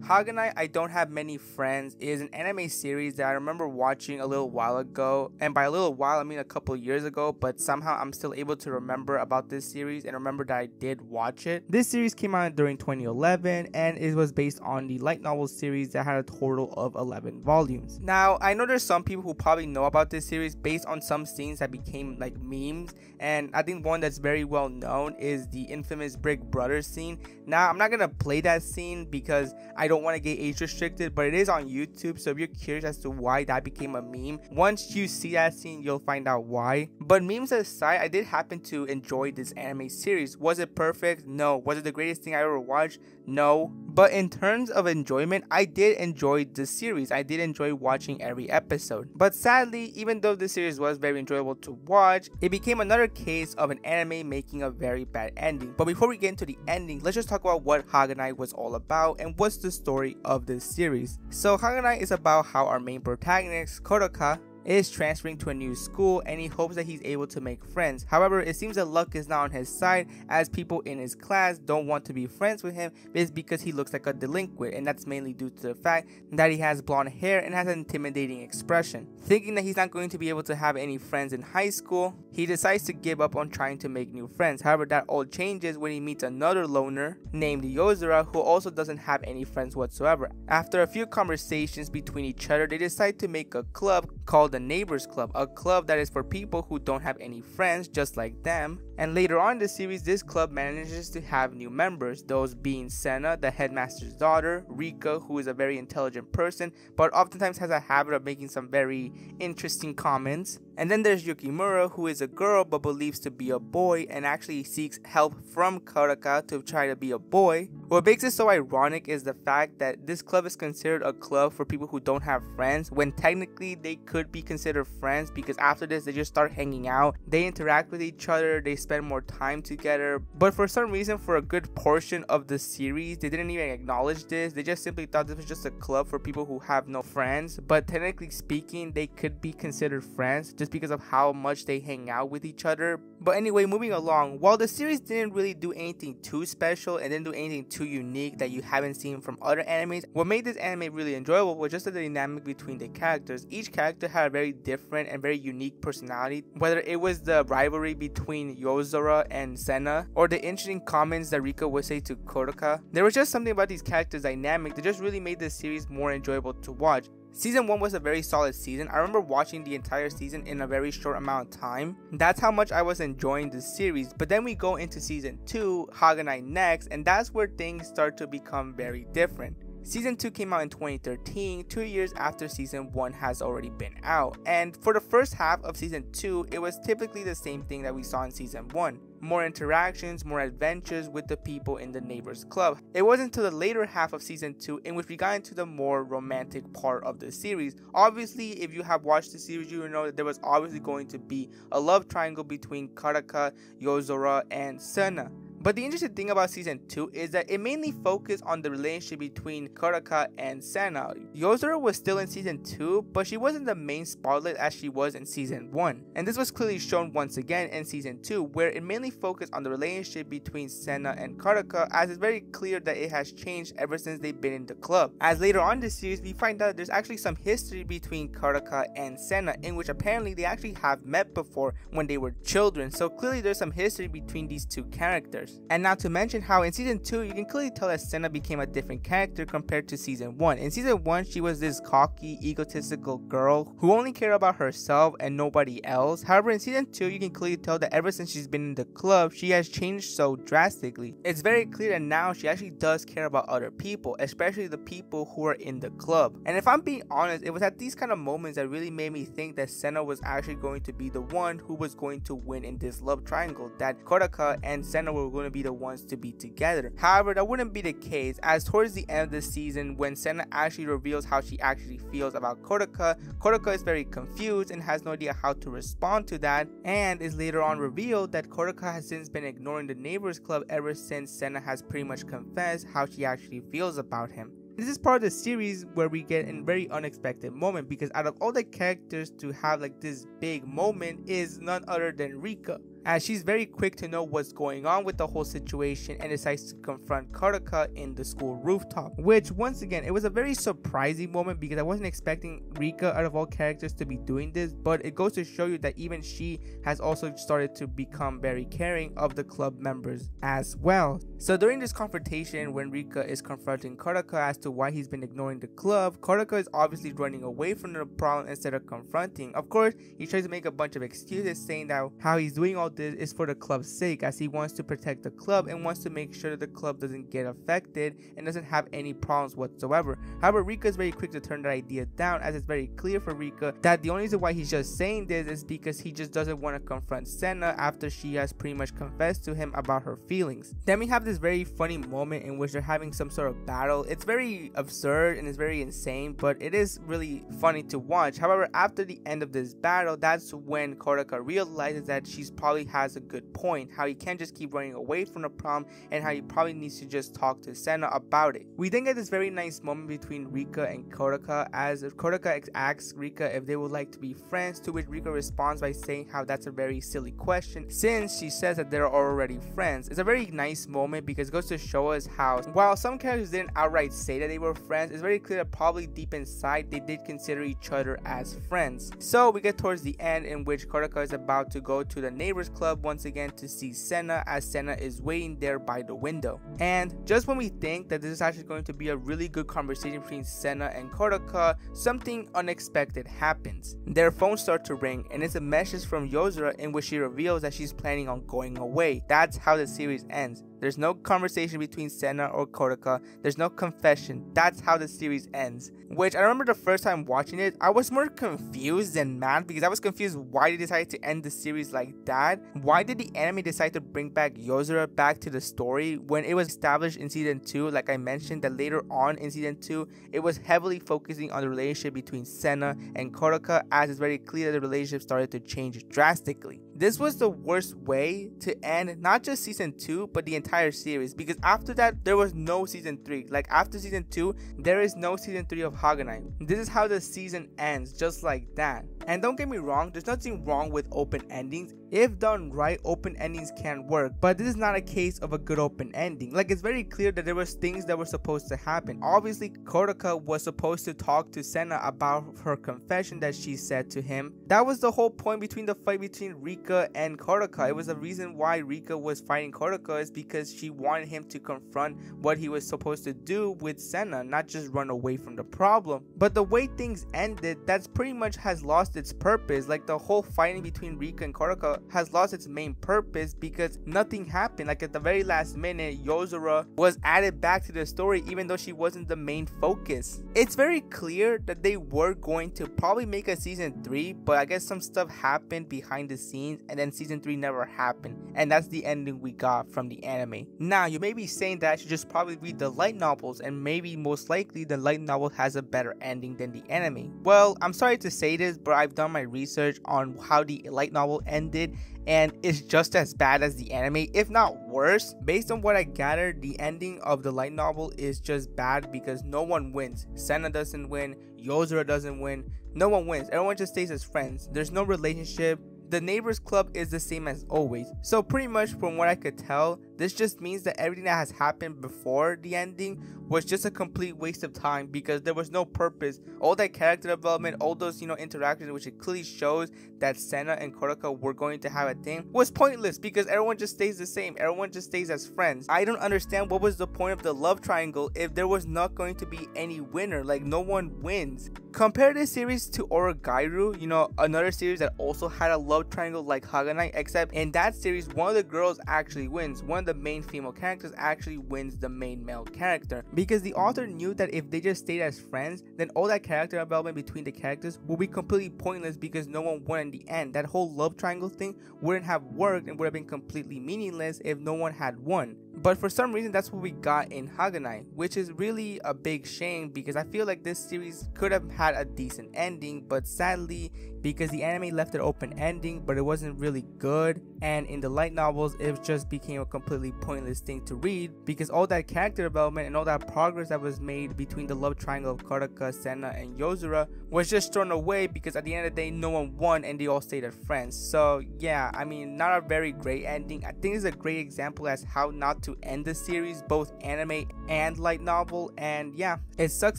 Haganai I Don't Have Many Friends is an anime series that I remember watching a little while ago, and by a little while I mean a couple years ago, but somehow I'm still able to remember about this series and remember that I did watch it. This series came out during 2011 and it was based on the light novel series that had a total of 11 volumes. Now I know there's some people who probably know about this series based on some scenes that became like memes, and I think one that's very well known is the infamous Brick Brothers scene. Now I'm not gonna play that scene because I don't want to get age restricted, but it is on YouTube, so if you're curious as to why that became a meme, once you see that scene you'll find out why. But memes aside, I did happen to enjoy this anime series. Was it perfect? No. Was it the greatest thing I ever watched? No. But in terms of enjoyment, I did enjoy the series. I did enjoy watching every episode. But sadly, even though this series was very enjoyable to watch, it became another case of an anime making a very bad ending. But before we get into the ending, let's just talk about what Haganai was all about and what's the story of this series. So Haganai is about how our main protagonist, Kotaka, is transferring to a new school and he hopes that he's able to make friends. However, it seems that luck is not on his side, as people in his class don't want to be friends with him. It's because he looks like a delinquent, and that's mainly due to the fact that he has blonde hair and has an intimidating expression. Thinking that he's not going to be able to have any friends in high school, he decides to give up on trying to make new friends. However, that all changes when he meets another loner named Yozora, who also doesn't have any friends whatsoever. After a few conversations between each other, they decide to make a club called the Neighbors Club, a club that is for people who don't have any friends just like them. And later on in the series, this club manages to have new members, those being Senna, the headmaster's daughter, Rika, who is a very intelligent person but oftentimes has a habit of making some very interesting comments, and then there's Yukimura, who is a girl but believes to be a boy and actually seeks help from Kotaka to try to be a boy. What makes it so ironic is the fact that this club is considered a club for people who don't have friends, when technically they could be considered friends, because after this they just start hanging out, they interact with each other, they spend more time together. But for some reason, for a good portion of the series, they didn't even acknowledge this. They just simply thought this was just a club for people who have no friends, but technically speaking they could be considered friends just because of how much they hang out with each other. But anyway, moving along, while the series didn't really do anything too special and didn't do anything too unique that you haven't seen from other animes, what made this anime really enjoyable was just the dynamic between the characters. Each character had a very different and very unique personality, whether it was the rivalry between Yozora and Senna, or the interesting comments that Rika would say to Kotaka. There was just something about these characters' dynamic that just really made this series more enjoyable to watch. Season 1 was a very solid season. I remember watching the entire season in a very short amount of time. That's how much I was enjoying the series. But then we go into Season 2, Haganai Next, and that's where things start to become very different. Season 2 came out in 2013, 2 years after Season 1 has already been out. And for the first half of Season 2, it was typically the same thing that we saw in Season 1. More interactions, more adventures with the people in the Neighbors Club. It wasn't until the later half of Season 2 in which we got into the more romantic part of the series. Obviously, if you have watched the series, you will know that there was obviously going to be a love triangle between Kotaka, Yozora, and Senna. But the interesting thing about Season 2 is that it mainly focused on the relationship between Kotaka and Senna. Yozora was still in Season 2, but she wasn't the main spotlight as she was in Season 1. And this was clearly shown once again in Season 2, where it mainly focused on the relationship between Senna and Kotaka, as it's very clear that it has changed ever since they've been in the club. As later on in the series, we find out there's actually some history between Kotaka and Senna, in which apparently they actually have met before when they were children. So clearly there's some history between these two characters. And not to mention how in Season 2 you can clearly tell that Senna became a different character compared to Season 1. In Season 1 she was this cocky, egotistical girl who only cared about herself and nobody else. However, in Season 2 you can clearly tell that ever since she's been in the club she has changed so drastically. It's very clear that now she actually does care about other people, especially the people who are in the club. And if I'm being honest, it was at these kind of moments that really made me think that Senna was actually going to be the one who was going to win in this love triangle, that Kotaka and Senna were going to be the ones to be together. However, that wouldn't be the case, as towards the end of the season, when Senna actually reveals how she actually feels about Kotaka, Kotaka is very confused and has no idea how to respond to that, and is later on revealed that Kotaka has since been ignoring the Neighbors Club ever since Senna has pretty much confessed how she actually feels about him. This is part of the series where we get a very unexpected moment, because out of all the characters to have like this big moment is none other than Rika. as she's very quick to know what's going on with the whole situation and decides to confront Kotaka in the school rooftop, which once again, it was a very surprising moment because I wasn't expecting Rika out of all characters to be doing this, but it goes to show you that even she has also started to become very caring of the club members as well. So during this confrontation, when Rika is confronting Kotaka as to why he's been ignoring the club, Kotaka is obviously running away from the problem instead of confronting. Of course, he tries to make a bunch of excuses saying that how he's doing all this is for the club's sake, as he wants to protect the club and wants to make sure that the club doesn't get affected and doesn't have any problems whatsoever. However, Rika is very quick to turn that idea down, as it's very clear for Rika that the only reason why he's just saying this is because he just doesn't want to confront Senna after she has pretty much confessed to him about her feelings. Then we have this very funny moment in which they're having some sort of battle. It's very absurd and it's very insane, but it is really funny to watch. However, after the end of this battle, that's when Kotaka realizes that she's probably has a good point, how he can't just keep running away from the problem and how he probably needs to just talk to Senna about it. We then get this very nice moment between Rika and Kotaka, as Kotaka asks Rika if they would like to be friends, to which Rika responds by saying how that's a very silly question since she says that they're already friends. It's a very nice moment because it goes to show us how, while some characters didn't outright say that they were friends, it's very clear that probably deep inside they did consider each other as friends. So we get towards the end in which Kotaka is about to go to the neighbors club once again to see Senna, as Senna is waiting there by the window. And just when we think that this is actually going to be a really good conversation between Senna and Kotaka, something unexpected happens. Their phones start to ring and it's a message from Yozora in which she reveals that she's planning on going away. That's how the series ends. There's no conversation between Senna or Kotaka. There's no confession. That's how the series ends. Which I remember the first time watching it, I was more confused than mad because I was confused why they decided to end the series like that. Why did the anime decide to bring back Yozora back to the story when it was established in season 2? Like I mentioned, that later on in season 2, it was heavily focusing on the relationship between Senna and Kotaka, as it's very clear that the relationship started to change drastically. This was the worst way to end not just season 2 but the entire series, because after that there was no season 3. Like after season 2 there is no season 3 of Haganai. This is how the season ends, just like that. And don't get me wrong, there's nothing wrong with open endings. If done right, open endings can work, but this is not a case of a good open ending. Like it's very clear that there was things that were supposed to happen. Obviously Kotaka was supposed to talk to Senna about her confession that she said to him. That was the whole point between the fight between Rika and Kotaka. It was the reason why Rika was fighting Kotaka, is because she wanted him to confront what he was supposed to do with Senna, not just run away from the problem. But the way things ended, that's pretty much has lost its purpose. Like the whole fighting between Rika and Kotaka has lost its main purpose because nothing happened. Like at the very last minute, Yozora was added back to the story even though she wasn't the main focus. It's very clear that they were going to probably make a season 3, but I guess some stuff happened behind the scenes and then season 3 never happened, and that's the ending we got from the anime. Now you may be saying that I should just probably read the light novels, and maybe most likely the light novel has a better ending than the anime. Well, I'm sorry to say this, but I've done my research on how the light novel ended, and it's just as bad as the anime, if not worse. Based on what I gathered, the ending of the light novel is just bad because no one wins. Senna doesn't win, Yozora doesn't win, no one wins. Everyone just stays as friends. There's no relationship. The neighbors club is the same as always. So pretty much from what I could tell, this just means that everything that has happened before the ending was just a complete waste of time because there was no purpose. All that character development, all those, interactions, which it clearly shows that Senna and Kotaka were going to have a thing, was pointless because everyone just stays the same. Everyone just stays as friends. I don't understand what was the point of the love triangle if there was not going to be any winner. Like no one wins. Compare this series to Orogairu, another series that also had a love triangle like Haganai, except in that series one of the girls actually wins. One of the main female characters actually wins the main male character, because the author knew that if they just stayed as friends, then all that character development between the characters will be completely pointless because no one won in the end. That whole love triangle thing wouldn't have worked and would have been completely meaningless if no one had won. But for some reason that's what we got in Haganai, which is really a big shame because I feel like this series could have had a decent ending, but sadly, because the anime left it open ending but it wasn't really good, and in the light novels it just became a completely pointless thing to read because all that character development and all that progress that was made between the love triangle of Kotaka, Senna, and Yozura was just thrown away because at the end of the day, no one won and they all stayed as friends. So yeah, I mean, not a very great ending. I think it's a great example as how not to end the series, both anime and light novel. And yeah, it sucks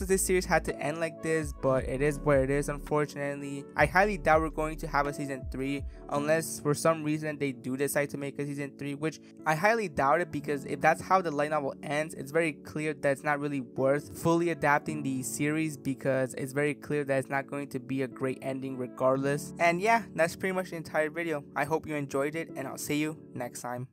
that this series had to end like this, but it is what it is, unfortunately. I highly doubt we're going to have a season 3 unless for some reason they do decide to make a season 3, which I highly doubt it, because if that's how the light novel ends, it's very clear that it's not really worth fully adapting the series, because it's very clear that it's not going to be a great ending regardless. And yeah, that's pretty much the entire video. I hope you enjoyed it, and I'll see you next time.